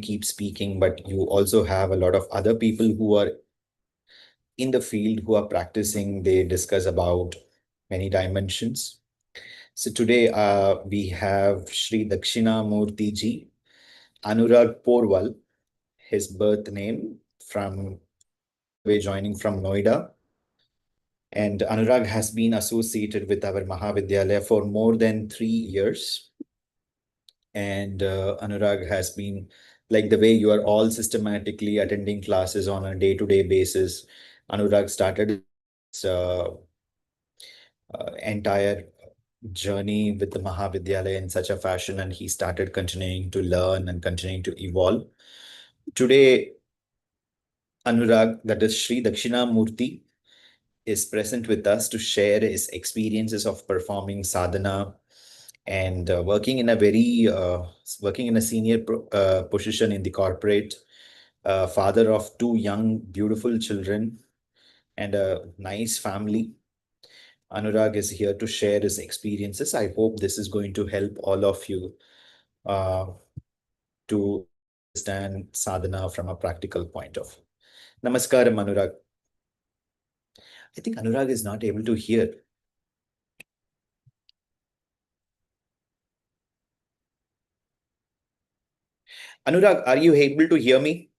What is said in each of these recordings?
keep speaking, but you also have a lot of other people who are in the field who are practicing. They discuss about many dimensions. So today we have Sri Dakshinamurthy ji, Anurag Porwal, his birth name, from we're joining from Noida. And Anurag has been associated with our Mahavidyalaya for more than 3 years. And Anurag has been, like the way you are all systematically attending classes on a day-to-day basis. Anurag started uh, entire journey with the Mahavidyalaya in such a fashion, and he started continuing to learn and continuing to evolve. Today, Anurag, that is Sri Dakshinamurthy, is present with us to share his experiences of performing sadhana and working in a senior position in the corporate, father of two young, beautiful children, and a nice family. Anurag is here to share his experiences. I hope this is going to help all of you uh, to understand sadhana from a practical point of view. Namaskaram, Anurag. I think Anurag is not able to hear. Anurag, are you able to hear me?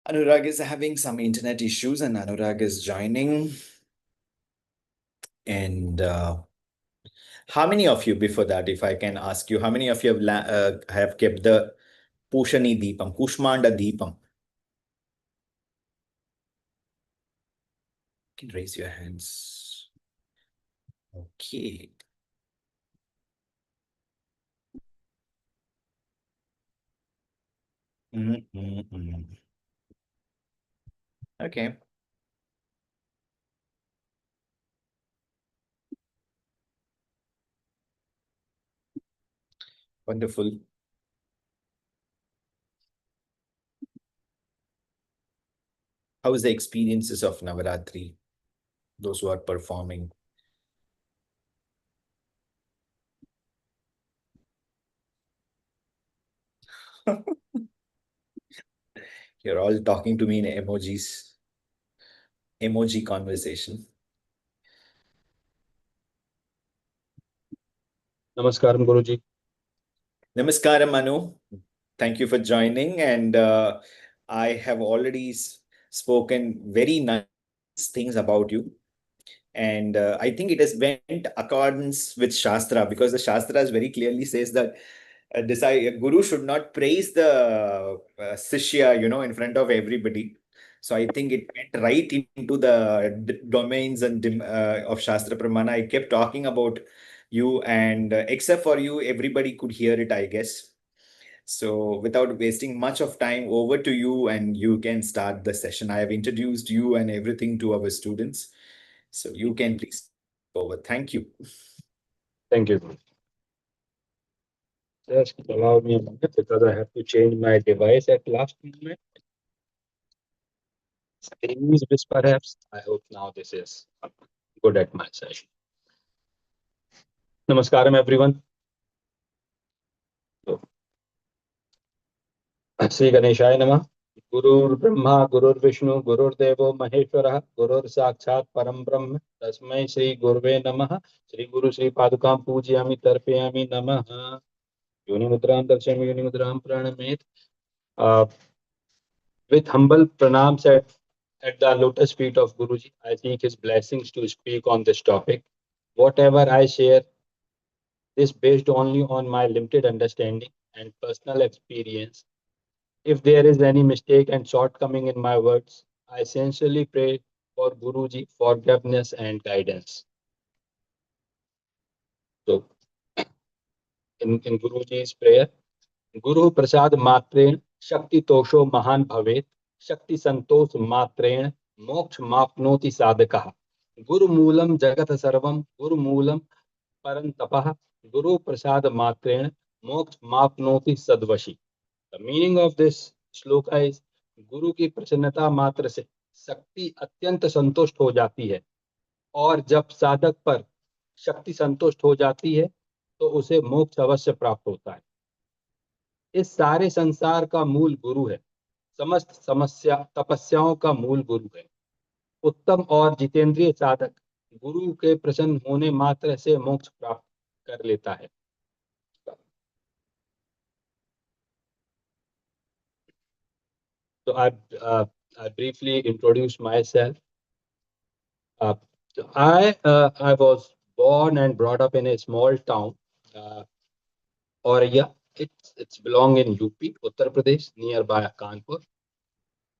Anurag is having some internet issues, and Anurag is joining. And how many of you, before that, if I can ask you, how many of you have kept the Pushani Deepam, Kushmanda Deepam? You can raise your hands. Okay. Mm. Okay, wonderful. How is the experiences of Navaratri, those who are performing? You're all talking to me in emojis, emoji conversation. Namaskaram, Guruji. Namaskaram, Manu. Thank you for joining. And I have already spoken very nice things about you. And I think it has went accordance with Shastra, because the Shastras very clearly says that a guru should not praise the Sishya, in front of everybody. So I think it went right into the domains and of Shastra Pramana. I kept talking about you, and except for you, everybody could hear it, I guess. So without wasting much of time, over to you, and you can start the session. I have introduced you and everything to our students. So you can please over. Thank you. Thank you. Just allow me a minute because I have to change my device at last moment. Increase this perhaps. I hope now this is good at my session. Namaskaram, everyone. So, Sri Ganeshaya Namah. Gurur Brahma, Gurur Vishnu, Gurur Devo Maheshwara, Gurur Sakshat Param Brahma, Tasmai Sri Gurve Namah, Sri Guru Sri Padukam Pujyami Tarpayami Namah. Yoni Mudram Darshami Yoni Mudram Pranamit. With humble pranams at the lotus feet of Guruji, I seek his blessings to speak on this topic. Whatever I share is based only on my limited understanding and personal experience. If there is any mistake and shortcoming in my words, I sincerely pray for Guruji forgiveness and guidance. So, in Guruji's prayer, Guru Prasad Matren Shakti Tosho Mahan Bhavet Shakti Santosh Matren Moksha Mapnoti Sadhakaha Guru Moolam Jagat Sarvam Guru Moolam Parantapah Guru Prasad Matren Moksha Mapnoti Sadvashi. The meaning of this shloka is गुरु की प्रसन्नता मात्र से शक्ति अत्यंत संतुष्ट हो जाती है और जब साधक पर शक्ति संतुष्ट हो जाती है तो उसे मोक्ष अवश्य प्राप्त होता है। इस सारे संसार का मूल गुरु है। समस्त समस्या तपस्याओं का मूल गुरु है। उत्तम और जितेंद्रिय साधक गुरु के प्रसन्न होने मात्र से मोक्ष प्राप्त कर लेता है। So I briefly introduce myself. Uh, I was born and brought up in a small town, uh, Auraiya. It's belong in UP, Uttar Pradesh, nearby Kanpur.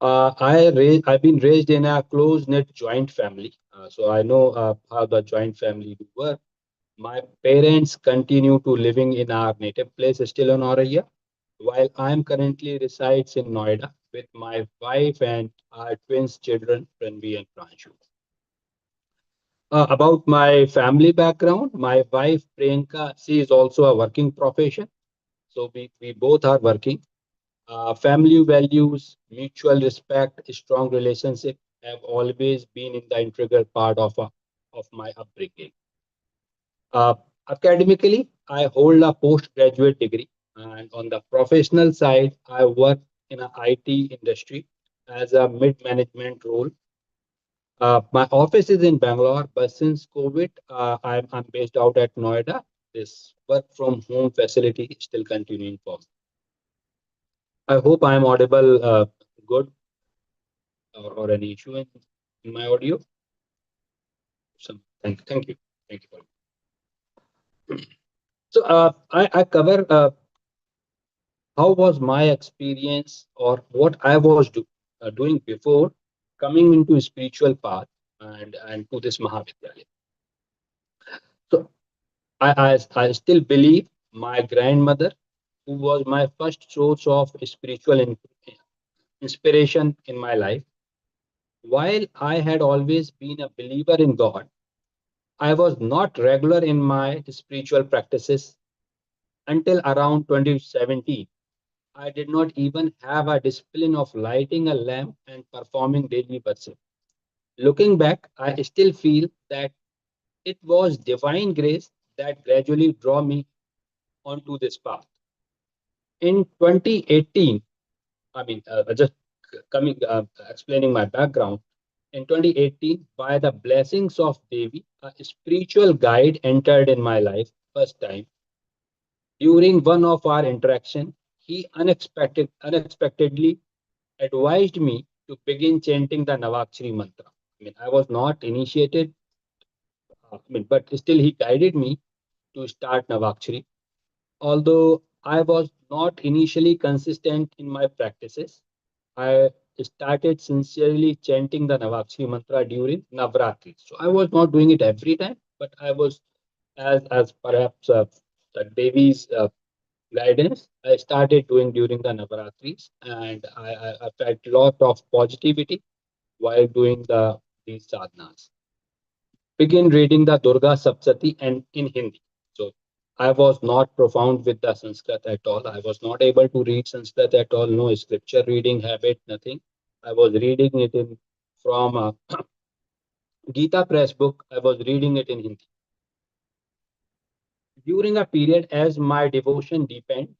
I've been raised in a close knit joint family, so I know how the joint family do work. My parents continue to living in our native place, still in Auraiya, while I am currently resides in Noida with my wife and our twins children, Pranvi and Pranshu. About my family background, my wife Priyanka, she is also a working profession. So we both are working. Family values, mutual respect, strong relationship have always been in the integral part of my upbringing. Uh, Academically, I hold a postgraduate degree, and on the professional side, I work in a IT industry as a mid-management role. My office is in Bangalore, but since COVID, I'm based out at Noida. This work from home facility is still continuing for me. I hope I'm audible good or any issue in my audio. So, thank you. Thank you. So I cover how was my experience or what I was doing before coming into spiritual path and to this Mahavidyalaya. So I still believe my grandmother, who was my first source of spiritual inspiration in my life, while I had always been a believer in God, I was not regular in my spiritual practices until around 2017. I did not even have a discipline of lighting a lamp and performing daily worship. Looking back, I still feel that it was divine grace that gradually drew me onto this path. In 2018, just coming explaining my background. In 2018, by the blessings of Devi, a spiritual guide entered in my life first time. During one of our interaction, he unexpectedly advised me to begin chanting the Navakshari mantra. I was not initiated, but still he guided me to start Navakshari. Although I was not initially consistent in my practices, I started sincerely chanting the Navakshari mantra during Navratri. So I was not doing it every time, but I was, as perhaps the Devi's guidance, I started doing during the Navaratris, and I felt lot of positivity while doing these sadhanas. Begin reading the Durga Saptati and in Hindi. So I was not profound with the Sanskrit at all. I was not able to read Sanskrit at all. No scripture reading habit, nothing. I was reading it in from Gita Press book. I was reading it in Hindi. During a period as my devotion deepened,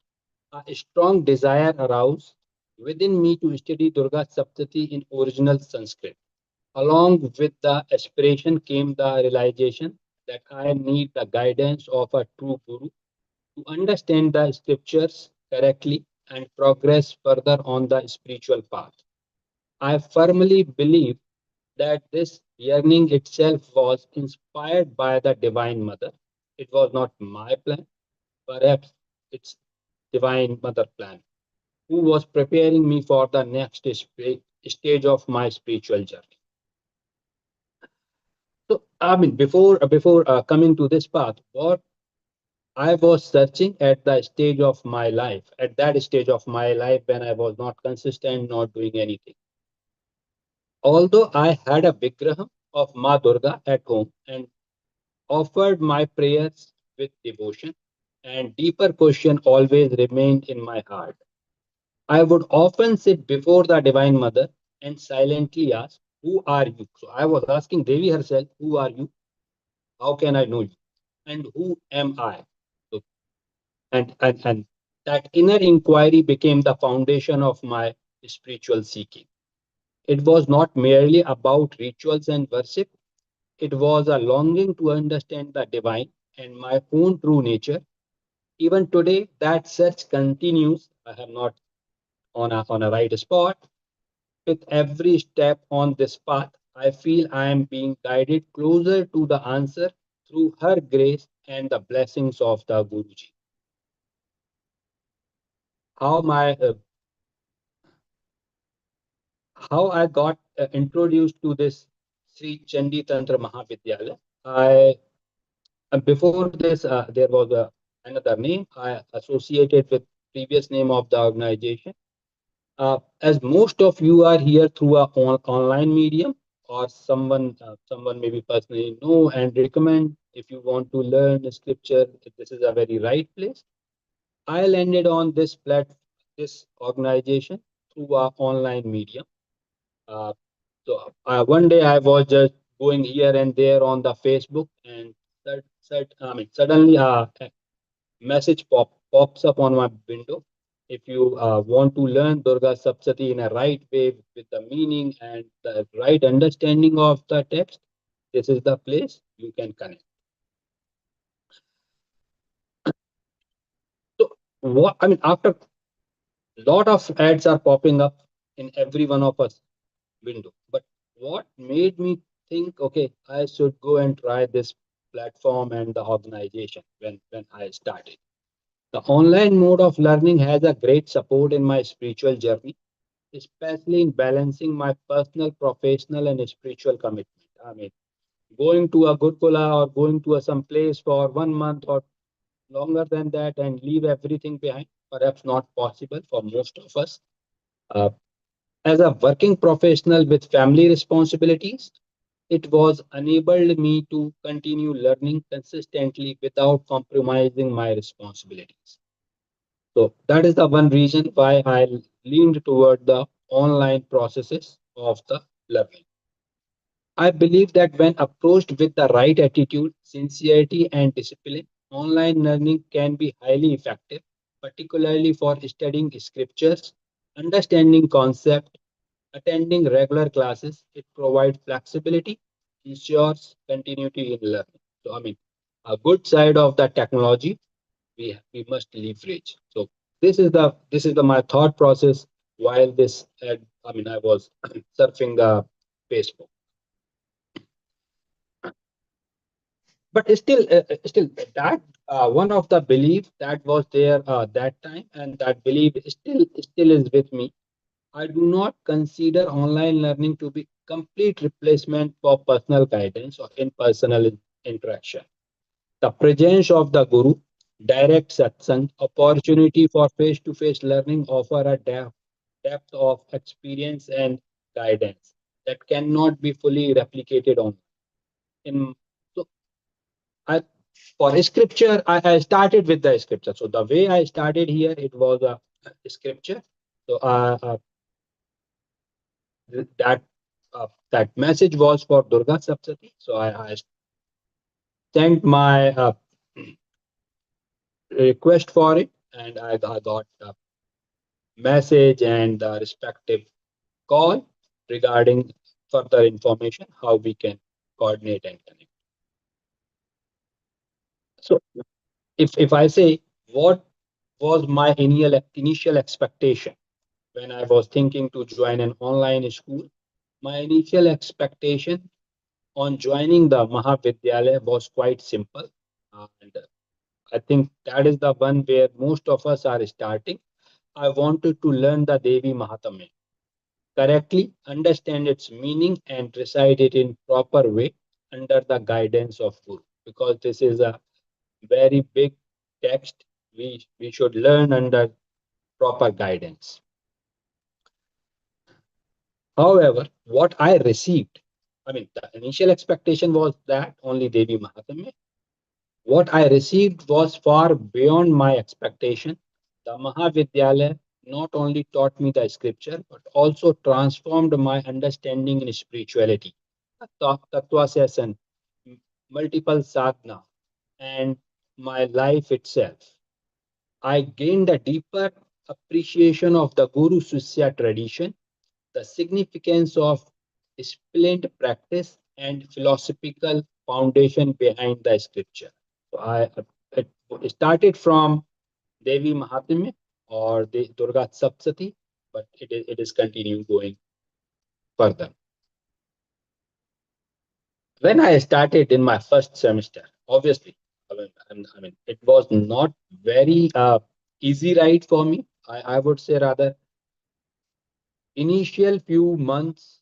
a strong desire arose within me to study Durga Saptati in original Sanskrit. Along with the aspiration came the realization that I need the guidance of a true Guru to understand the scriptures correctly and progress further on the spiritual path. I firmly believe that this yearning itself was inspired by the Divine Mother. It was not my plan, perhaps it's Divine Mother plan. who was preparing me for the next stage of my spiritual journey. So, I mean, before coming to this path, what I was searching at the stage of my life, at that stage of my life when I was not consistent, not doing anything. Although I had a vigraham of Ma Durga at home and offered my prayers with devotion, and deeper question always remained in my heart. I would often sit before the Divine Mother and silently ask, "Who are you?" So I was asking Devi herself, "Who are you? How can I know you? And who am I?" So, and that inner inquiry became the foundation of my spiritual seeking. It was not merely about rituals and worship, it was a longing to understand the divine and my own true nature. Even today, that search continues. I am not on a right spot. With every step on this path, I feel I am being guided closer to the answer through her grace and the blessings of the Guruji. How my how I got introduced to this Sri Chandi Tantra Mahavidyalaya. I before this there was another name I associated with previous name of the organization. As most of you are here through a online medium or someone maybe personally know and recommend if you want to learn scripture, this is a very right place. I landed on this organization through a online medium. Uh, One day I was just going here and there on the Facebook, and suddenly a message pops up on my window. If you want to learn Durga Sapsati in a right way with the meaning and the right understanding of the text, this is the place you can connect. So what I mean, after lot of ads are popping up in every one of us window. But what made me think, okay, I should go and try this platform and the organization when I started. The online mode of learning has a great support in my spiritual journey, especially in balancing my personal, professional, and spiritual commitment. I mean, going to a Gurukula or going to some place for 1 month or longer than that and leave everything behind, perhaps not possible for most of us. Uh, as a working professional with family responsibilities, it was enabled me to continue learning consistently without compromising my responsibilities. So that is the one reason why I leaned toward the online processes of the learning. I believe that when approached with the right attitude, sincerity, and discipline, online learning can be highly effective, particularly for studying scriptures, understanding concepts, attending regular classes. It provides flexibility, ensures continuity in learning. So, I mean, a good side of the technology we must leverage. So this is the my thought process while this I mean I was surfing the Facebook. But still that one of the belief that was there that time, and that belief still is with me. I do not consider online learning to be complete replacement for personal guidance or in personal interaction. The presence of the Guru, direct satsang, opportunity for face to face learning offer a depth of experience and guidance that cannot be fully replicated on. In so I for scripture, I started with the scripture. So the way I started here, it was a scripture. So that that message was for Durga Saptati. So I sent my request for it, and I got a message and the respective call regarding further information how we can coordinate and connect. So if I say what was my initial expectation when I was thinking to join an online school, my initial expectation on joining the Mahavidyalaya was quite simple. And I think that is the one where most of us are starting. I wanted to learn the Devi Mahatmya correctly, understand its meaning, and recite it in proper way under the guidance of Guru. Because this is a very big text, we should learn under proper guidance. However, what I received, I mean, the initial expectation was that only Devi Mahatmya. What I received was far beyond my expectation. The Mahavidyalaya not only taught me the scripture, but also transformed my understanding in spirituality, tattva session, multiple sadhana, and my life itself. I gained a deeper appreciation of the Guru Sisya tradition, the significance of disciplined practice, and philosophical foundation behind the scripture. So it started from Devi Mahatmya or the Durga Saptati, but it is continuing going further. When I started in my first semester, obviously, I mean it was not very easy ride for me. I would say rather initial few months,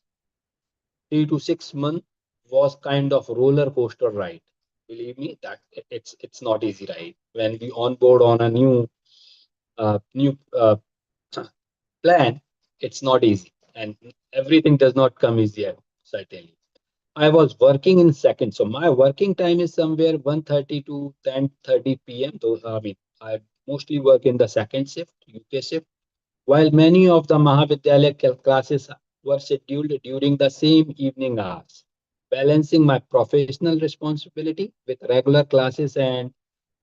3 to 6 months, was kind of roller coaster ride. Believe me, that it's not easy ride. When we onboard on a new plan, it's not easy, and everything does not come easier. Certainly, I was working in second, so my working time is somewhere 1:30 to 10:30 p.m. Though I mean, I mostly work in the second shift, UK shift, while many of the Mahavidyalaya classes were scheduled during the same evening hours, balancing my professional responsibility with regular classes and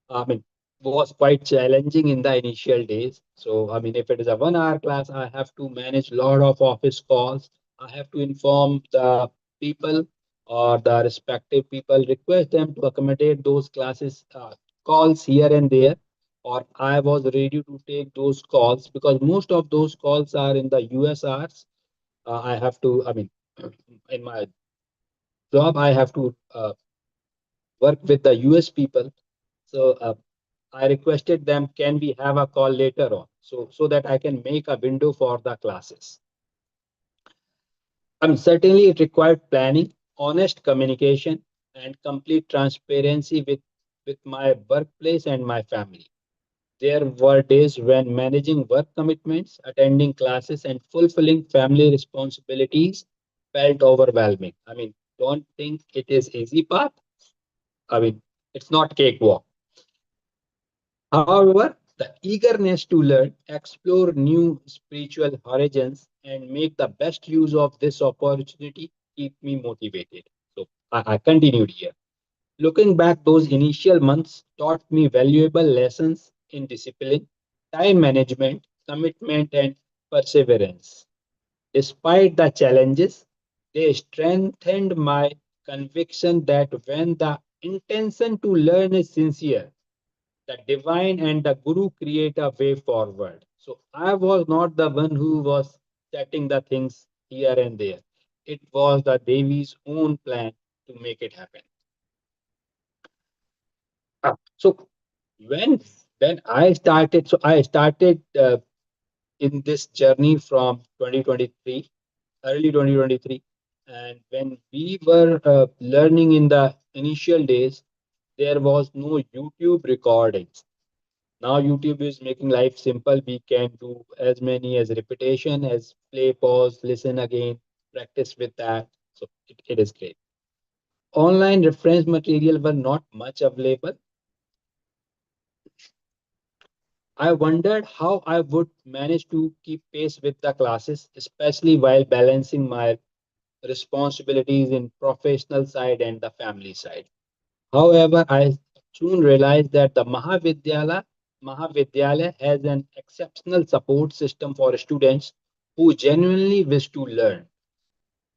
I mean, was quite challenging in the initial days. So, I mean, if it is a 1 hour class, I have to manage a lot of office calls. I have to inform the people or the respective people, request them to accommodate those classes, calls here and there. Or I was ready to take those calls because most of those calls are in the US hours. I have to, I mean, in my job, I have to work with the US people. So I requested them, can we have a call later on? So that I can make a window for the classes. Certainly it required planning, honest communication, and complete transparency with my workplace and my family. There were days when managing work commitments, attending classes, and fulfilling family responsibilities felt overwhelming. I mean, don't think it is easy path. I mean, it's not cakewalk. However, the eagerness to learn, explore new spiritual horizons, and make the best use of this opportunity keep me motivated. So I continued here. Looking back, those initial months taught me valuable lessons in discipline, time management, commitment, and perseverance. Despite the challenges, they strengthened my conviction that when the intention to learn is sincere, the divine and the guru create a way forward. So I was not the one who was setting the things here and there. It was the Devi's own plan to make it happen. So when I started in this journey from 2023, early 2023, and when we were learning in the initial days, there was no YouTube recordings. Now YouTube is making life simple. We can do as many as repetition as play, pause, listen again, practice with that. So it is great. Online reference material were not much available. I wondered how I would manage to keep pace with the classes, especially while balancing my responsibilities in professional side and the family side. However, I soon realized that the Mahavidyalaya has an exceptional support system for students who genuinely wish to learn.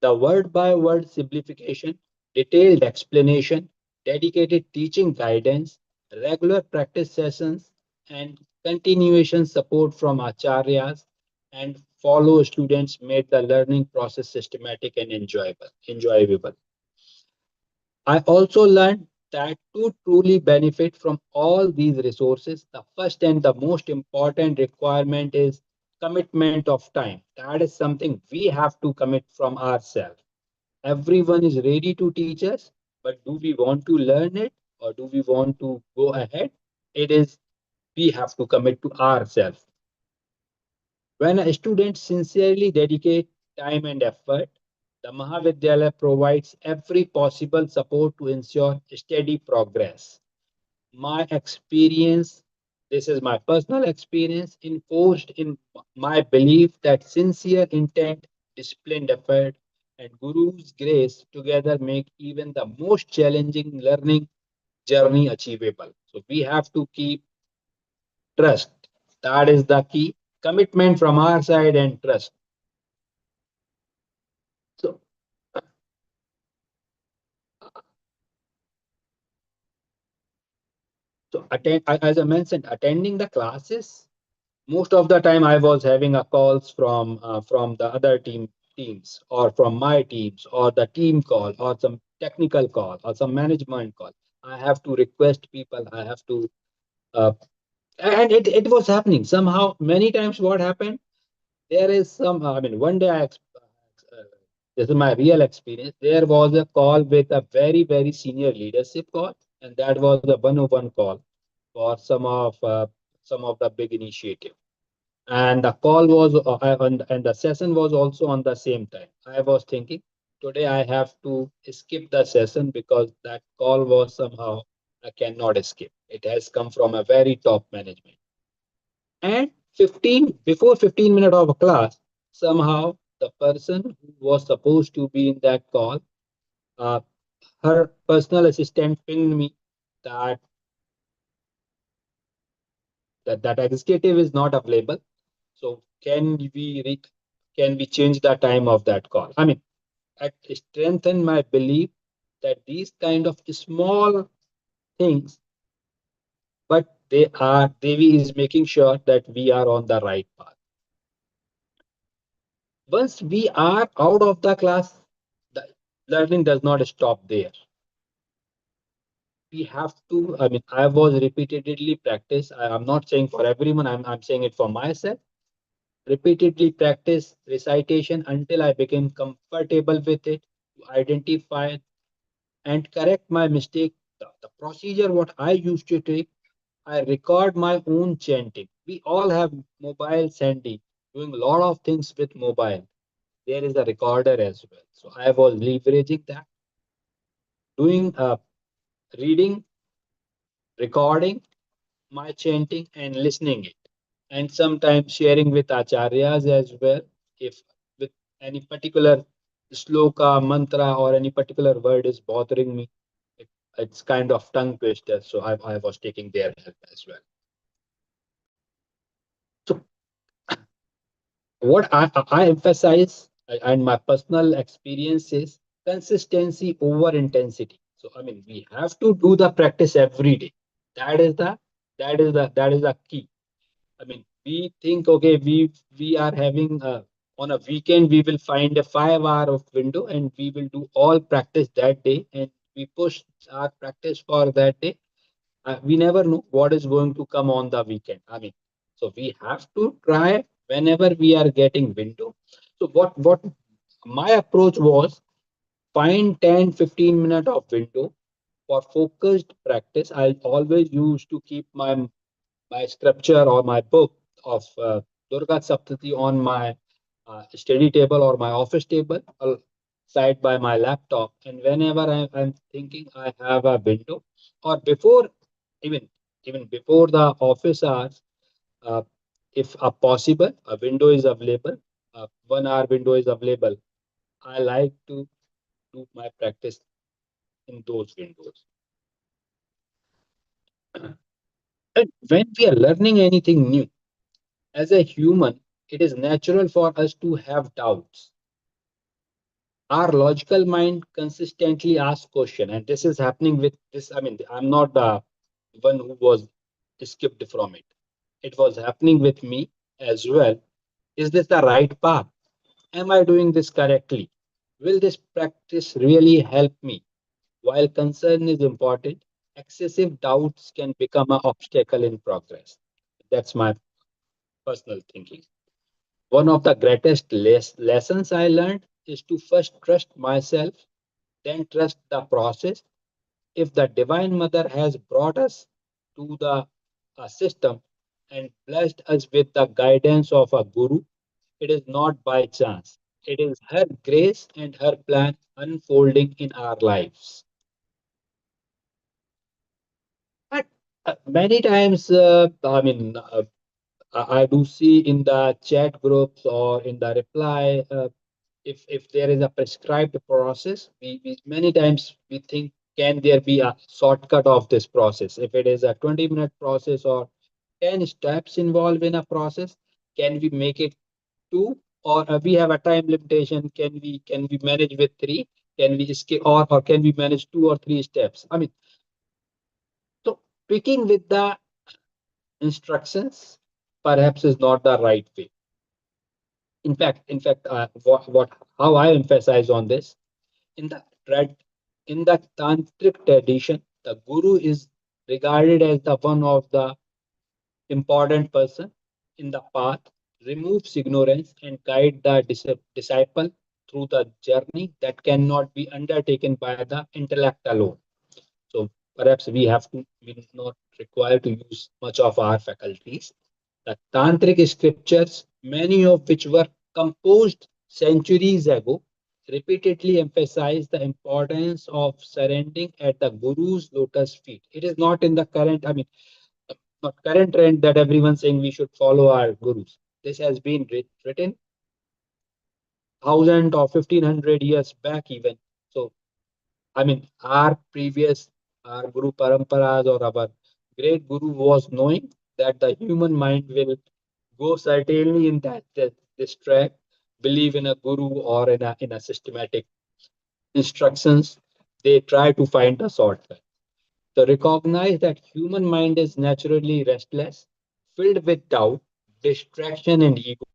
The word by word simplification, detailed explanation, dedicated teaching guidance, regular practice sessions, and continuation support from acharyas and follow students made the learning process systematic and enjoyable. I also learned that to truly benefit from all these resources, the first and the most important requirement is commitment of time. That is something we have to commit from ourselves. Everyone is ready to teach us, but do we want to learn it or do we want to go ahead? It is we have to commit to ourselves. When a student sincerely dedicate time and effort, the Mahavidyalaya provides every possible support to ensure steady progress. My experience, this is my personal experience, enforced in my belief that sincere intent, disciplined effort, and Guru's grace together make even the most challenging learning journey achievable. So we have to keep trust. That is the key. Commitment from our side and trust. So, as I mentioned, attending the classes, most of the time I was having a calls from the other teams or from my teams or the team call or some technical call or some management call. I have to request people. I have to uh, and it was happening somehow many times. What happened? There is some. I mean, one day this is my real experience. There was a call with a very senior leadership call, and that was a one-on-one call for some of the big initiative. And the call was and the session was also on the same time. I was thinking today I have to skip the session because that call was somehow I cannot escape. It has come from a very top management. And 15 minutes of a class, somehow the person who was supposed to be in that call, uh, her personal assistant pinged me that that executive is not available. So can we change the time of that call? I mean, it strengthened my belief that these kind of small things, but Devi is making sure that we are on the right path. Once we are out of the class, the learning does not stop there. We have to, I mean, I was repeatedly practice. I'm not saying for everyone, I'm saying it for myself. Repeatedly practice recitation until I became comfortable with it, to identify and correct my mistake. The procedure what I used to take, I record my own chanting. We all have mobiles handy, doing a lot of things with mobile. There is a recorder as well. So I was leveraging that, doing reading, recording my chanting and listening it. And sometimes sharing with acharyas as well. If with any particular sloka, mantra, or any particular word is bothering me, it's kind of tongue twister. So I was taking their help as well. So what I emphasize and my personal experience is consistency over intensity. So I mean we have to do the practice every day. That is the key. I mean we think okay we are having on a weekend we will find a 5 hour of window and we will do all practice that day and we push our practice for that day. We never know what is going to come on the weekend. I mean, so we have to try whenever we are getting window. So what my approach was find 10-15 minutes of window for focused practice. I always used to keep my scripture or my book of Durga Saptati on my study table or my office table side by my laptop. And whenever I'm thinking I have a window or before even even before the office hours, uh, if possible, a window is available, 1 hour window is available. I like to do my practice in those windows. And when we are learning anything new, as a human, it is natural for us to have doubts. Our logical mind consistently asks question, and this is happening with this. I mean, I'm not the one who was skipped from it. It was happening with me as well. Is this the right path? Am I doing this correctly? Will this practice really help me? While concern is important, excessive doubts can become an obstacle in progress. That's my personal thinking. One of the greatest lessons I learned is to first trust myself, then trust the process. If the Divine Mother has brought us to the system and blessed us with the guidance of a guru, it is not by chance. It is her grace and her plan unfolding in our lives. But many times, I do see in the chat groups or in the reply, if there is a prescribed process, we many times we think, can there be a shortcut of this process? If it is a 20-minute process or 10 steps involved in a process, can we make it two? Or we have a time limitation? Can we manage with three? Can we skip, or can we manage two or three steps? I mean, so picking with the instructions perhaps is not the right way. In fact, what how I emphasize on this, in the in the tantric tradition, the guru is regarded as the one of the important person in the path, removes ignorance and guide the disciple through the journey that cannot be undertaken by the intellect alone. So perhaps we not required to use much of our faculties. The Tantric scriptures, many of which were composed centuries ago, repeatedly emphasize the importance of surrendering at the Guru's lotus feet. It is not in the current, not current trend that everyone's saying we should follow our gurus. This has been written 1,000 or 1,500 years back even. So our previous, our Guru Paramparas or our great Guru was knowing that the human mind will go certainly in this track, believe in a Guru or in a systematic instructions. They try to find a shortcut. To recognize that human mind is naturally restless, filled with doubt, distraction, and ego.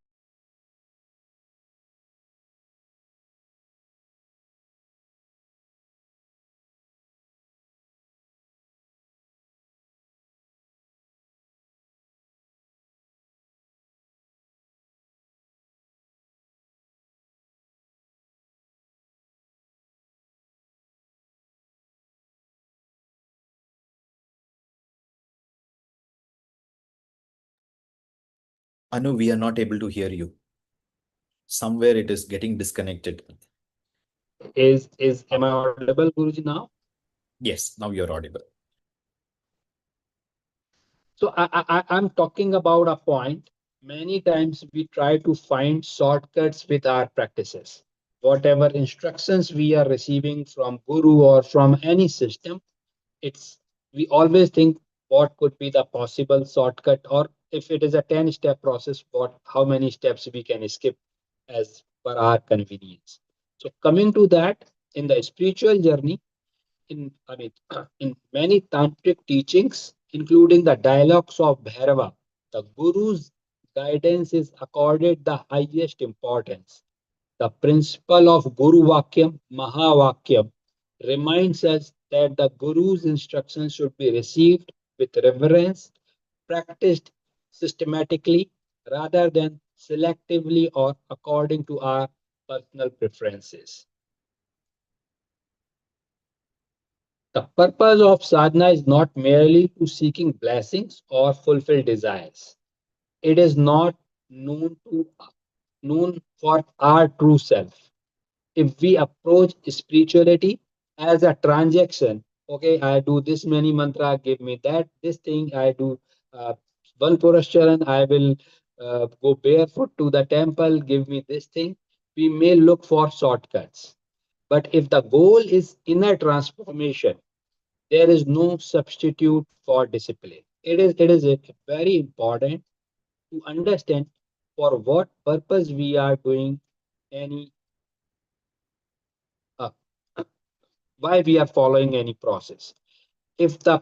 Anu, we are not able to hear you. Somewhere it is getting disconnected. Is Uh, am I audible, Guruji now? yes, now you're audible. So I'm talking about a point. Many times we try to find shortcuts with our practices. Whatever instructions we are receiving from Guru or from any system, it's we always think what could be the possible shortcut, or if it is a 10-step process, what how many steps we can skip as per our convenience. So coming to that, in the spiritual journey, in in many tantric teachings, including the dialogues of Bhairava, the Guru's guidance is accorded the highest importance. The principle of Guru Vakyam, Mahavakyam, reminds us that the Guru's instructions should be received with reverence, practiced systematically, rather than selectively or according to our personal preferences. The purpose of sadhana is not merely to seeking blessings or fulfill desires. It is not known to known for our true self. If we approach spirituality as a transaction, okay, I do this many mantra, give me that this thing, I do uh, one Purascharan, I will go barefoot to the temple, give me this thing. We may look for shortcuts, but if the goal is inner transformation, there is no substitute for discipline. It is very important to understand for what purpose we are doing any uh, why we are following any process. If the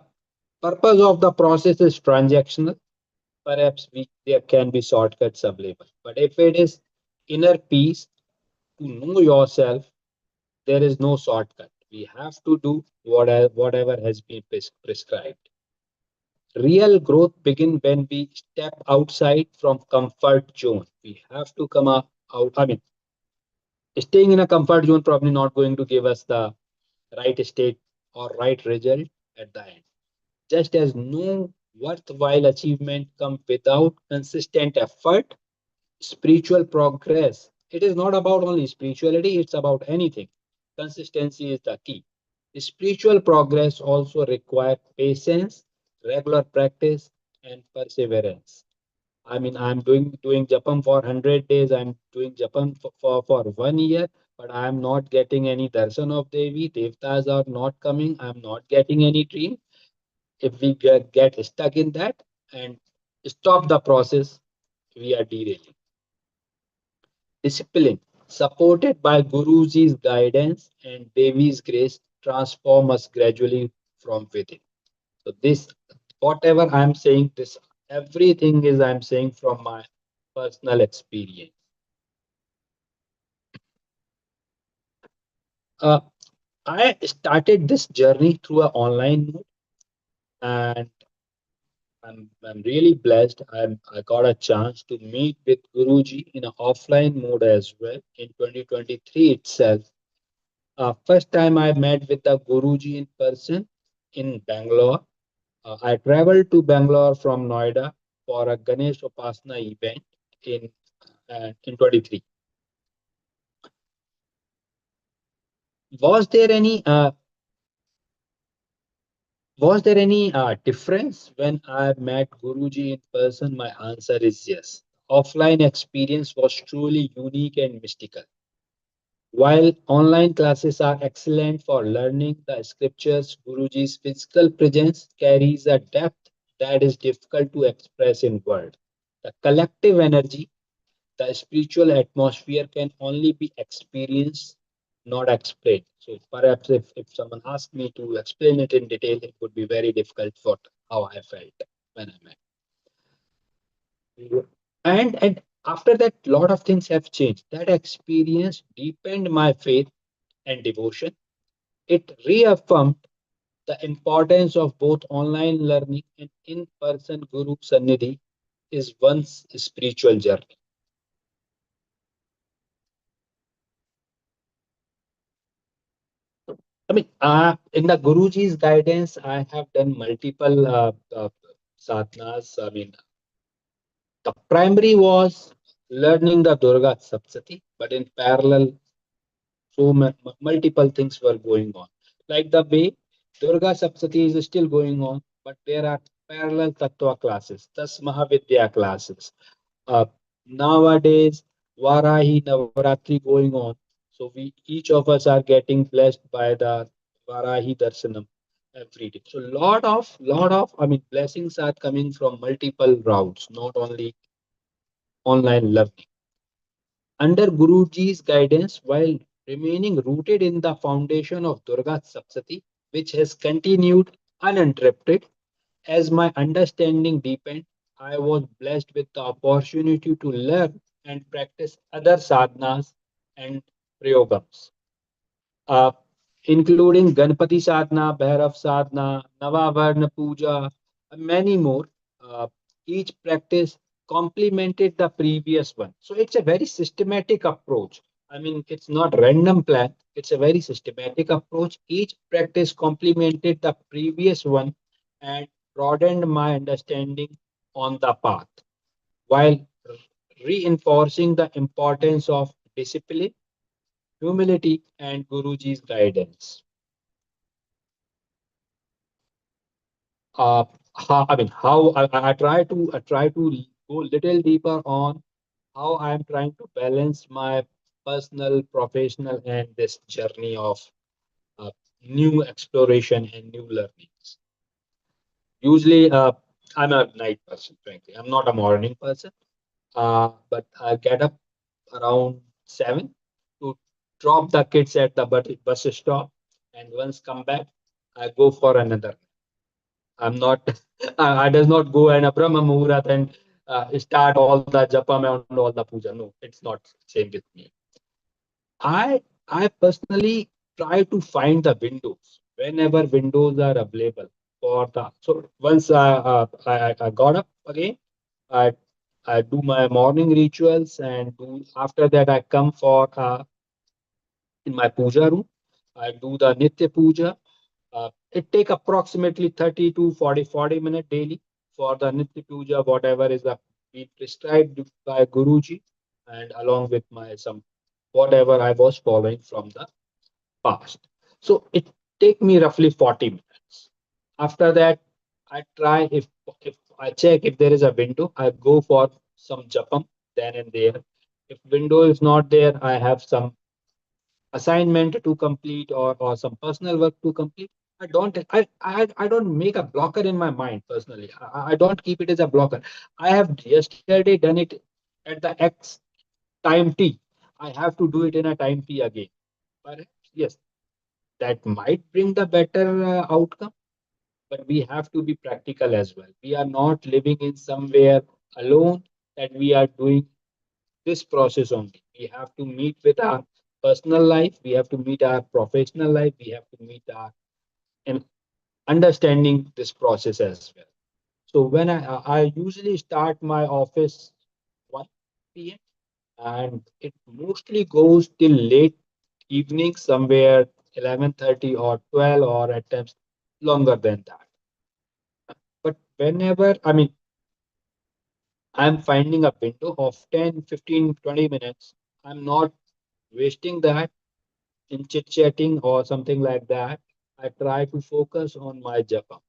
purpose of the process is transactional, perhaps there can be shortcuts available. But if it is inner peace, to know yourself, there is no shortcut. We have to do whatever has been prescribed. Real growth begin when we step outside from comfort zone. We have to come out. I mean, staying in a comfort zone probably not going to give us the right state or right result at the end. Just as no worthwhile achievement come without consistent effort, spiritual progress. It is not about only spirituality, it's about anything. Consistency is the key. Spiritual progress also requires patience, regular practice, and perseverance. I mean, I'm doing Japam for 100 days. I'm doing Japam for 1 year, but I'm not getting any darshan of Devi. Devtas are not coming. I'm not getting any dream. If we get stuck in that and stop the process, we are derailing. Discipline, supported by Guruji's guidance and Devi's grace, transform us gradually from within. So this, whatever I'm saying, this everything is I'm saying from my personal experience. Uh, I started this journey through an online mode, and I'm really blessed. I got a chance to meet with Guruji in an offline mode as well in 2023 itself. First time I met with the Guruji in person in Bangalore. I traveled to Bangalore from Noida for a Ganesh Upasana event in 23. Was there any difference when I met Guruji in person? My answer is yes. Offline experience was truly unique and mystical. While online classes are excellent for learning the scriptures, Guruji's physical presence carries a depth that is difficult to express in words. The collective energy, the spiritual atmosphere can only be experienced, not explained. So perhaps if someone asked me to explain it in detail, it would be very difficult for how I felt when I met. And after that, lot of things have changed. That experience deepened my faith and devotion. It reaffirmed the importance of both online learning and in-person Guru Sannidhi is one's spiritual journey. I mean, in the Guruji's guidance, I have done multiple sadhanas. I mean, the primary was learning the Durga Saptati, but in parallel, multiple things were going on. Like the way Durga Saptati is still going on, but there are parallel Tattva classes, thus Mahavidya classes. Uh, Nowadays, Varahi Navaratri going on. So we each of us are getting blessed by the Varahi Darshanam every day. So lot of I mean blessings are coming from multiple routes, not only online learning. Under Guruji's guidance, while remaining rooted in the foundation of Durga Sapsati, which has continued uninterrupted, as my understanding deepened, I was blessed with the opportunity to learn and practice other sadhanas and prayogams, uh, including Ganpati sadhana, Bhairav sadhana, Navavarna puja, and many more. Uh, each practice complemented the previous one. So it's a very systematic approach. I mean, it's not random plan. It's a very systematic approach. Each practice complemented the previous one and broadened my understanding on the path while reinforcing the importance of discipline, humility, and Guruji's guidance. Uh, I try to go little deeper on how I am trying to balance my personal, professional, and this journey of uh, new exploration and new learnings. Usually, I'm a night person, frankly. I'm not a morning person. But I get up around 7 to drop the kids at the bus stop, and once come back, I go for another. I'm not, I does not go and a Brahma Muhurat and start all the japam and all the puja. No, it's not same with me. I personally try to find the windows whenever windows are available. for the so once I got up again, I I do my morning rituals and do after that I come for in my puja room. I do the Nitya Puja. It take approximately 30 to 40 minutes daily for the Nitya Puja, whatever is the be prescribed by Guruji, and along with my some whatever I was following from the past. So it take me roughly 40 minutes. After that, I try if I check if there is a window, I go for some japam then and there. If window is not there, I have some assignment to complete or some personal work to complete. I don't make a blocker in my mind personally. I don't keep it as a blocker. I have yesterday done it at the X time T. I have to do it in a time T again. But yes, that might bring the better outcome, but we have to be practical as well. We are not living in somewhere alone that we are doing this process only. We have to meet with our personal life, we have to meet our professional life, we have to meet our and understanding this process as well. So when I usually start my office 1 p.m. and it mostly goes till late evening, somewhere 11:30 or 12 or at times longer than that. But whenever, I mean, I'm finding a window of 10, 15, 20 minutes, I'm not wasting that in chit chatting or something like that. I try to focus on my japa.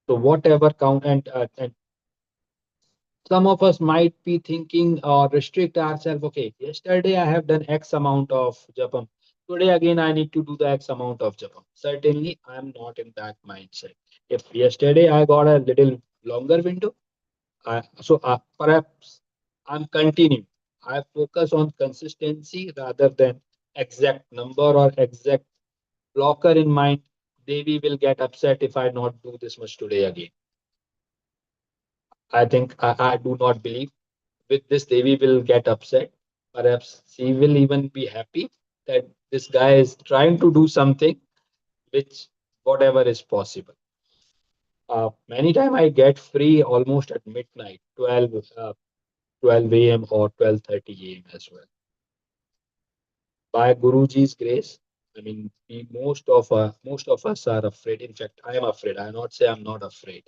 So whatever count and some of us might be thinking or restrict ourselves. Okay, yesterday I have done X amount of japam. Today again I need to do the X amount of japam. Certainly, I'm not in that mindset. If yesterday I got a little longer window, perhaps I'm continuing. I focus on consistency rather than exact number or exact blocker in mind. Devi will get upset if I not do this much today again. I think I do not believe with this Devi will get upset. Perhaps she will even be happy that this guy is trying to do something which whatever is possible. Many time I get free almost at midnight, 12 a.m. or 12:30 a.m. as well. By Guruji's grace, I mean, most of us are afraid. In fact, I am afraid. I not say I'm not afraid.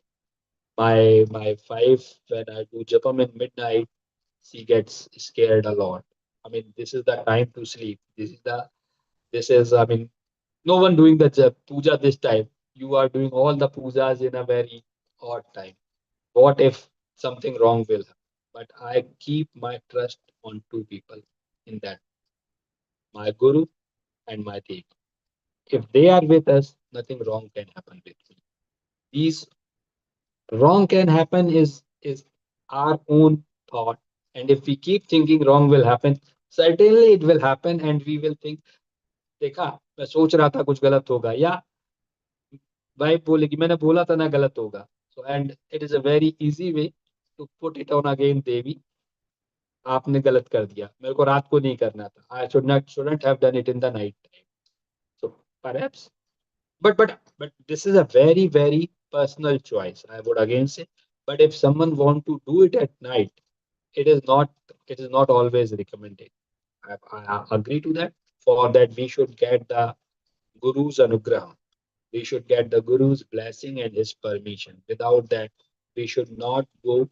My five when I do japam in midnight, she gets scared a lot. I mean, this is the time to sleep. This is I mean, no one doing the puja this time. You are doing all the pujas in a very odd time. What if something wrong will happen? But I keep my trust on two people in that, my guru and my Devi. If they are with us, nothing wrong can happen with me. These wrong can happen is our own thought. And if we keep thinking wrong will happen, certainly it will happen and we will think, देखा मैं सोच रहा था कुछ गलत होगा या wife बोलेगी मैंने बोला था ना गलत होगा. So and it is a very easy way to put it on again Devi. आपने गलत कर दिया मेरे को रात को नहीं करना था. I shouldn't have done it in the night time. So perhaps but this is a very personal choice, I would again say. But if someone want to do it at night, it is not it is not always recommended. I agree to that. For that we should get the guru's anugrah, we should get the guru's blessing and his permission. Without that we should not go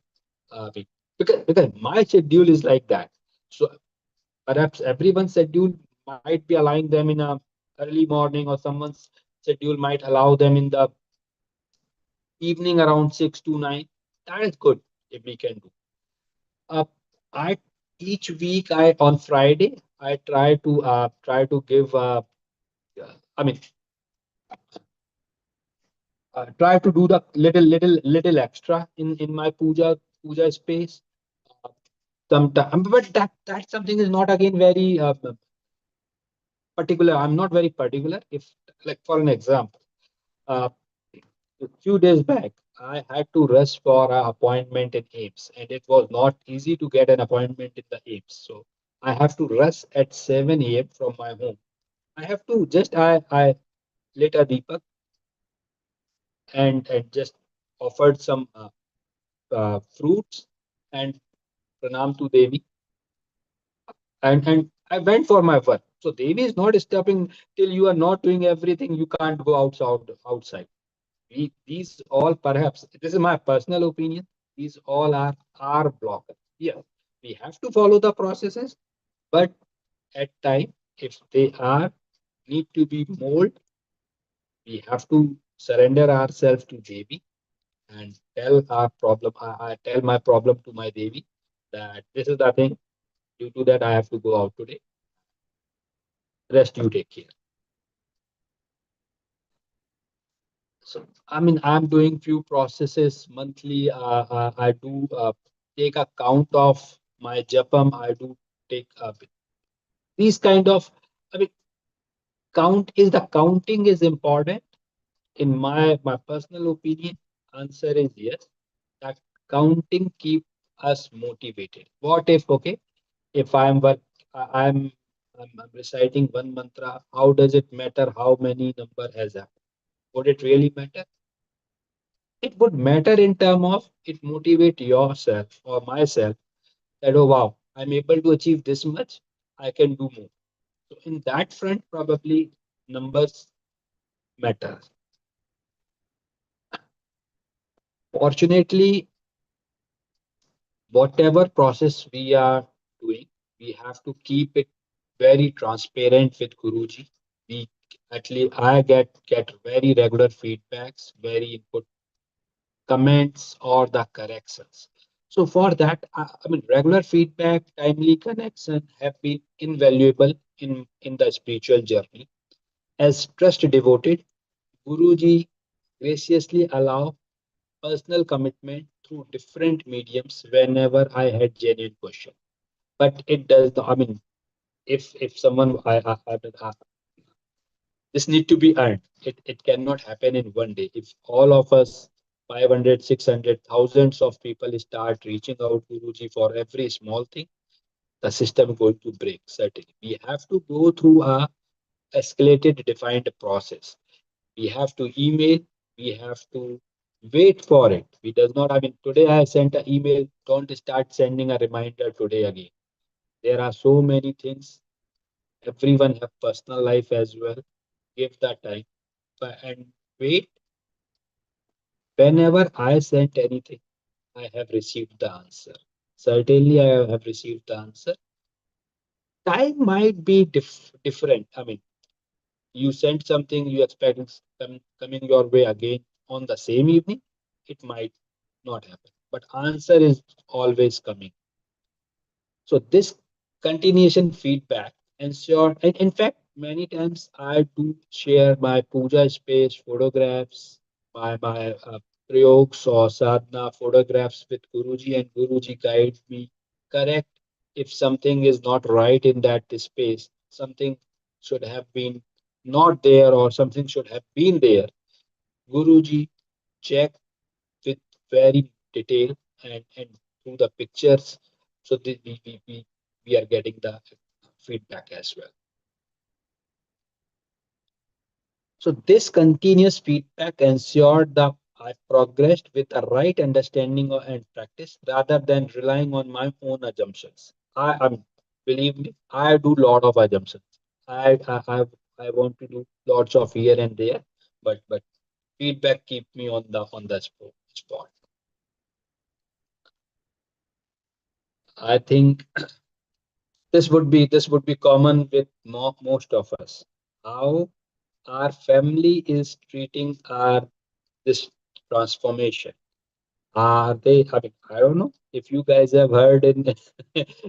because my schedule is like that. So perhaps everyone's schedule might be allowing them in a early morning, or someone's schedule might allow them in the evening around 6 to 9. That is good if we can do. Uh, I each week I on Friday I try to give I mean try to do the little extra in my puja space. Uh, Sometimes, but that something is not again very particular. I'm not very particular. If like for an example. Uh, A few days back, I had to rush for an appointment in AIMS, and it was not easy to get an appointment in the AIMS. So I have to rush at 7 a.m. from my home. I have to just I lit a Deepak. and just offered some fruits and pranam to Devi, and I went for my work. So Devi is not stopping till you are not doing everything. You can't go outside. These all, perhaps this is my personal opinion. These all are our blockers. Yeah, we have to follow the processes, but at time, if they are need to be molded, we have to surrender ourselves to Devi and tell our problem. I tell my problem to my Devi that this is the thing. Due to that, I have to go out today. Rest, you take care. So, I mean, I'm doing few processes monthly. I do take a count of my japam. I do take these kind of. I mean, counting is important. In my personal opinion, answer is yes. That counting keep us motivated. What if, okay, if I'm reciting one mantra, how does it matter how many number has happened? Would it really matter? It would matter in terms of it motivate yourself or myself that, oh wow, I'm able to achieve this much, I can do more. So in that front, probably numbers matter. Fortunately, whatever process we are doing, we have to keep it very transparent with Guruji. We at least I get very regular feedbacks, very input comments or the corrections. So for that, I mean, regular feedback, timely connection have been invaluable in the spiritual journey. As trust devoted, Guruji graciously allow personal commitment through different mediums whenever I had genuine question. But it does not, I mean, if someone, this need to be earned. It cannot happen in one day. If all of us, 500, 600, thousands of people start reaching out to Guruji for every small thing, the system going to break, certainly. We have to go through a escalated, defined process. We have to email, we have to wait for it. We does not, I mean, today I sent an email, don't start sending a reminder today again. There are so many things. Everyone have personal life as well. Give that time and wait. Whenever I sent anything, I have received the answer. Certainly, I have received the answer. Time might be different. I mean, you sent something, you expect it's coming your way again on the same evening. It might not happen, but answer is always coming. So this continuation feedback ensure, and in fact, many times I do share my puja space photographs, my prayogs or sadhana photographs with Guruji, and Guruji guides me, correct if something is not right in that space, something should have been not there or something should have been there. Guruji check with very detail and through the pictures, so that we are getting the feedback as well. So this continuous feedback ensured that I progressed with a right understanding and practice rather than relying on my own assumptions. Believe me, I do lot of assumptions. I want to do lots of here and there, but feedback keep me on the spot. I think this would be common with most of us. How our family is treating our this transformation. Are they? I mean, I don't know if you guys have heard in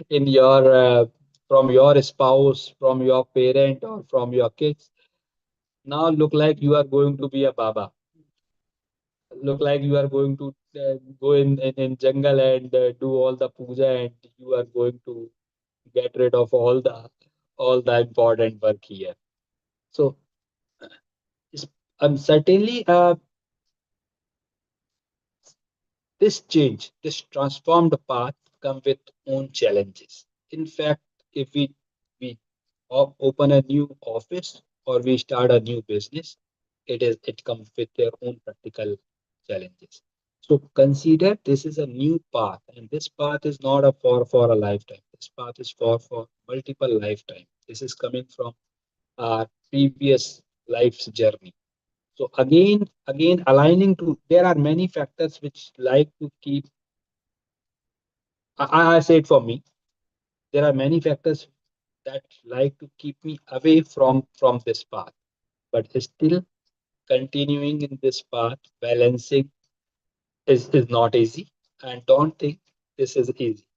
in your from your spouse, from your parent, or from your kids. Now look like you are going to be a baba. Look like you are going to go in jungle and do all the puja, and you are going to get rid of all the important work here. So certainly this change, this transformed path come with own challenges. In fact, if we open a new office or we start a new business, it comes with their own practical challenges. So consider this is a new path, and this path is not a for a lifetime. This path is for multiple lifetime. This is coming from our previous life's journey. So again, aligning to there are many factors which like to keep. I say it for me. There are many factors that like to keep me away from this path, but still continuing in this path, balancing is not easy. And don't think this is easy.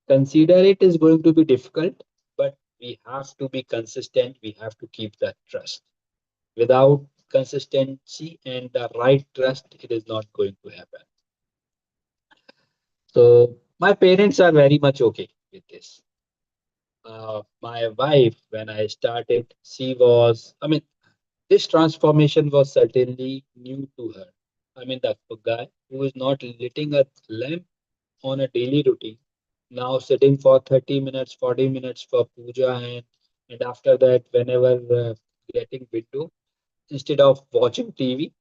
Consider it is going to be difficult, but we have to be consistent. We have to keep that trust. Without consistency and the right trust, it is not going to happen. So my parents are very much okay with this. My wife, when I started, she was, I mean, this transformation was certainly new to her. I mean, the guy who is not lighting a lamp on a daily routine, now sitting for 30 minutes, 40 minutes for puja, and after that, whenever getting window, instead of watching TV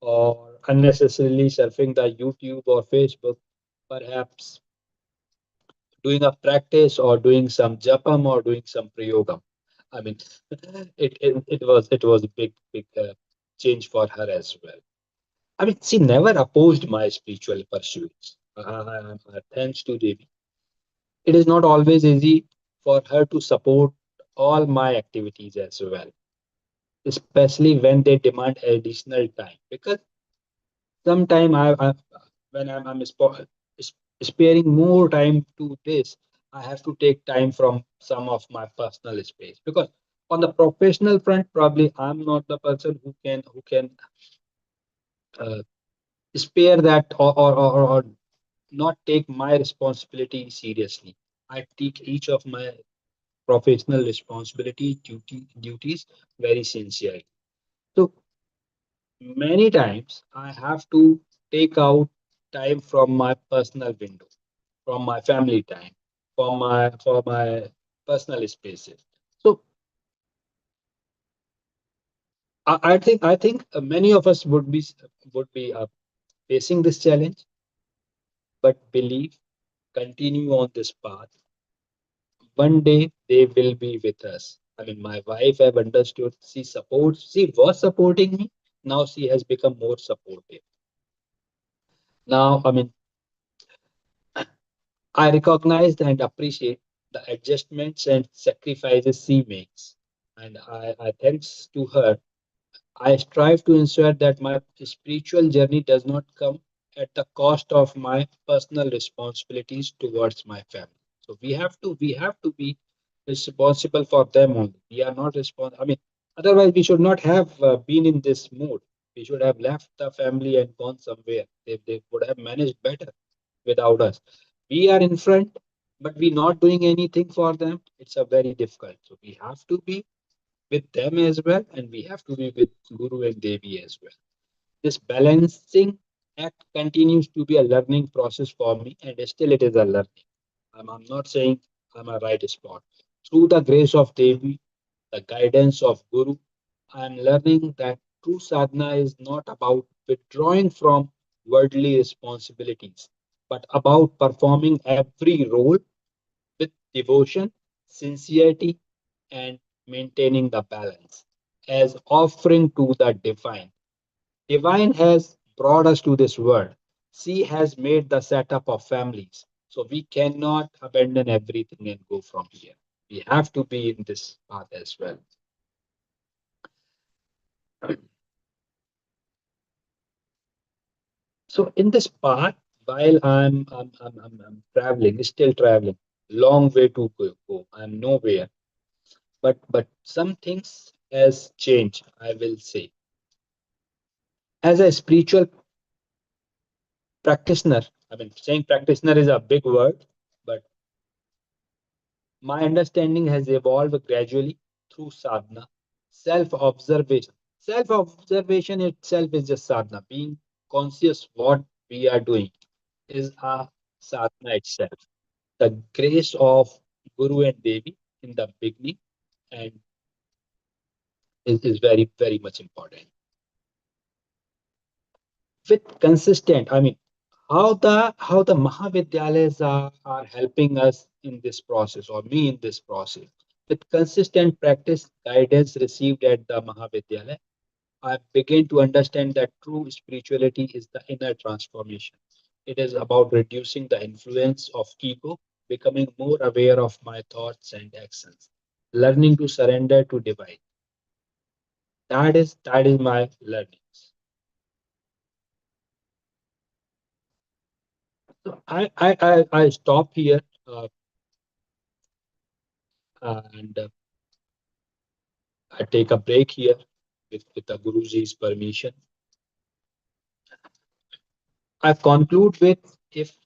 or unnecessarily surfing the YouTube or Facebook, perhaps doing a practice or doing some japam or doing some prayogam. I mean, it was a big change for her as well. I mean, she never opposed my spiritual pursuits. Thanks to Devi, it is not always easy for her to support all my activities as well, especially when they demand additional time. Because sometimes when I'm sparing more time to this, I have to take time from some of my personal space. Because on the professional front, probably I'm not the person who can uh, spare that or not take my responsibility seriously. I take each of my professional duties very sincerely. So many times I have to take out time from my personal window, from my family time, for my personal spaces. So I think many of us would be facing this challenge, but believe, continue on this path. One day they will be with us. I mean, my wife have understood. She was supporting me. Now she has become more supportive. Now, I mean, I recognize and appreciate the adjustments and sacrifices she makes. And I thanks to her, I strive to ensure that my spiritual journey does not come at the cost of my personal responsibilities towards my family. So we have to be responsible for them only. We are not responsible. I mean, otherwise we should not have been in this mode. We should have left the family and gone somewhere. They would have managed better without us. We are in front, but we not doing anything for them. It's a very difficult. So we have to be with them as well, and we have to be with Guru and Devi as well. This balancing act continues to be a learning process for me, and still it is a learning. I'm not saying I'm a right spot. Through the grace of Devi, the guidance of Guru, I'm learning that true sadhana is not about withdrawing from worldly responsibilities, but about performing every role with devotion, sincerity, and maintaining the balance as offering to the divine. Divine has brought us to this world. She has made the setup of families. So we cannot abandon everything and go from here. We have to be in this path as well. So in this path, while I'm traveling, still traveling, long way to go. I'm nowhere. But some things has changed, I will say. As a spiritual practitioner, I mean, saying practitioner is a big word, but my understanding has evolved gradually through sadhana, self observation. Self observation itself is just sadhana. Being conscious what we are doing is a sadhana itself. The grace of Guru and Devi in the beginning and is very, very much important. with consistent, I mean, how the Mahavidyalayas are helping us in this process, or me in this process. With consistent practice, guidance received at the Mahavidyalaya, I begin to understand that true spirituality is the inner transformation. It is about reducing the influence of ego, becoming more aware of my thoughts and actions, learning to surrender to divine. That is my learnings. So I stop here, and I take a break here with the Guruji's permission. I conclude with, if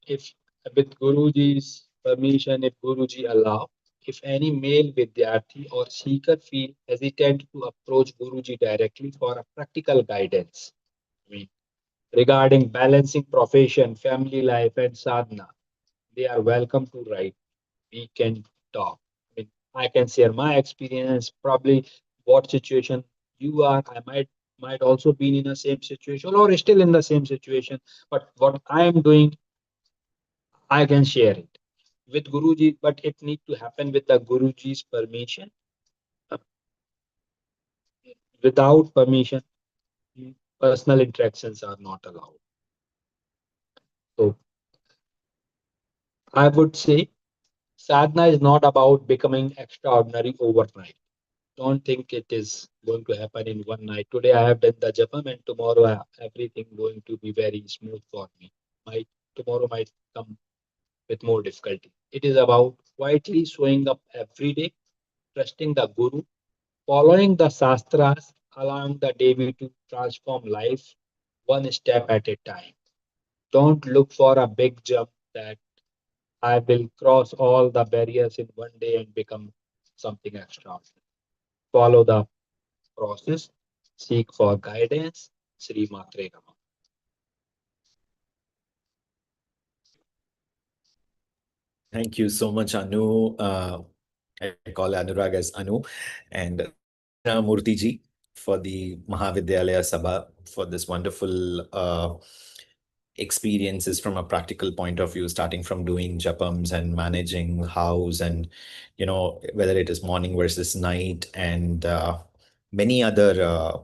with Guruji's permission, if Guruji allow, if any male Vidyarthi or seeker feel hesitant to approach Guruji directly for a practical guidance, I mean, regarding balancing profession, family life, and sadhana, they are welcome to write. We can talk. I mean, I can share my experience, probably what situation you are. I might also be in the same situation or still in the same situation. But what I am doing, I can share it with Guruji, but it need to happen with the Guruji's permission. Uh, Without permission, personal interactions are not allowed. So I would say sadhana is not about becoming extraordinary overnight. Don't think it is going to happen in one night. Today I have done the japam and tomorrow everything going to be very smooth for me. Might tomorrow might come with more difficulty. It is about quietly showing up every day, trusting the guru, following the shastras, allowing the Devi to transform life one step at a time. Don't look for a big jump that I will cross all the barriers in one day and become something extraordinary. Follow the process, seek for guidance. Sri Matre Namaha. Thank you so much, Anu. I call Anurag as Anu, and Dakshinamurthy ji for the Mahavidyalaya Sabha for this wonderful experiences from a practical point of view, starting from doing japams and managing house, and whether it is morning versus night, and many other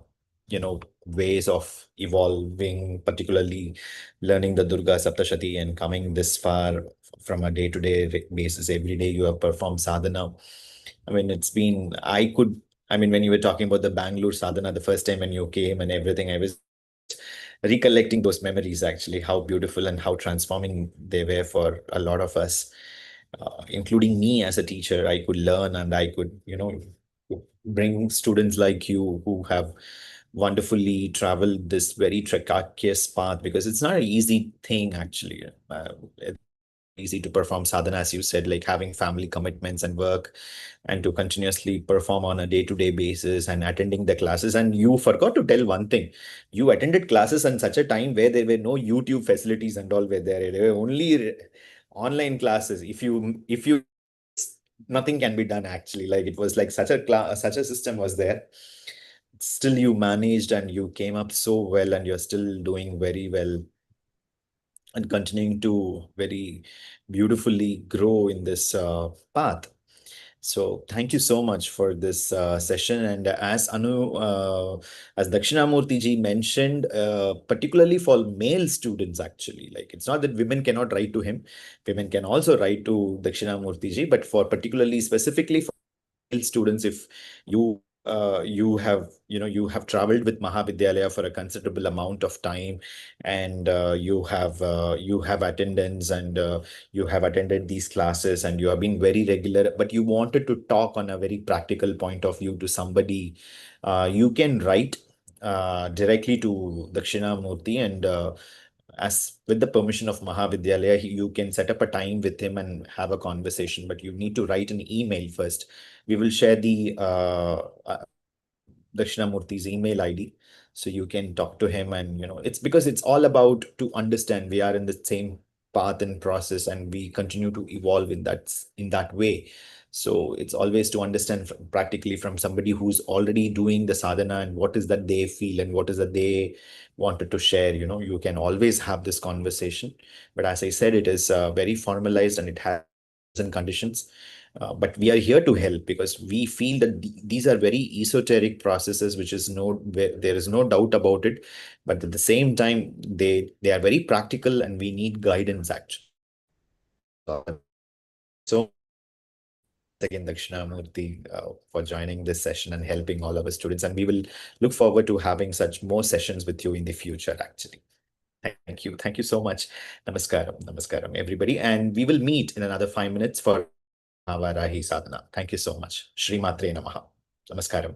ways of evolving, particularly learning the Durga Saptashati and coming this far from a day-to-day basis. Every day you have performed sadhana. I mean, when you were talking about the Bangalore sadhana the first time when you came and everything, I was recollecting those memories, actually, how beautiful and how transforming they were for a lot of us, including me as a teacher. I could learn and I could, bring students like you who have wonderfully traveled this very trekakious path, because it's not an easy thing, actually. Easy to perform sadhana, as you said, like having family commitments and work, and to continuously perform on a day-to-day basis and attending the classes. And you forgot to tell one thing: you attended classes on such a time where there were no YouTube facilities and all were there. There were only online classes. If you nothing can be done, actually. Like, it was like such a system was there. Still you managed and you came up so well, and you're still doing very well and continuing to very beautifully grow in this path. So thank you so much for this session. And as Dakshinamurthy ji mentioned, particularly for male students, actually, like, it's not that women cannot write to him, women can also write to Dakshinamurthy ji, but for particularly specifically for students, if you have traveled with Mahavidyalaya for a considerable amount of time, and you have attendance, and you have attended these classes, and you have been very regular, but you wanted to talk on a very practical point of view to somebody, you can write directly to Dakshinamurthy, and as with the permission of Mahavidyalaya, you can set up a time with him and have a conversation, but you need to write an email first. We will share the Dakshinamurthy's email ID, so you can talk to him. And it's because it's all about to understand we are in the same path and process, and we continue to evolve in that way. So it's always to understand practically from somebody who's already doing the sadhana and what is that they feel and what is that they wanted to share. You can always have this conversation. But as I said, it is very formalized and it has and conditions. But we are here to help because we feel that these are very esoteric processes, which is there is no doubt about it. But at the same time, they are very practical and we need guidance actually. So once again, Dakshinamurthy, for joining this session and helping all our students. And we will look forward to having such more sessions with you in the future, actually. Thank you. Thank you so much. Namaskaram. Namaskaram, everybody. And we will meet in another 5 minutes for Mahavarahi Sadhana. Thank you so much. Shri Matre Namaha. Namaskaram.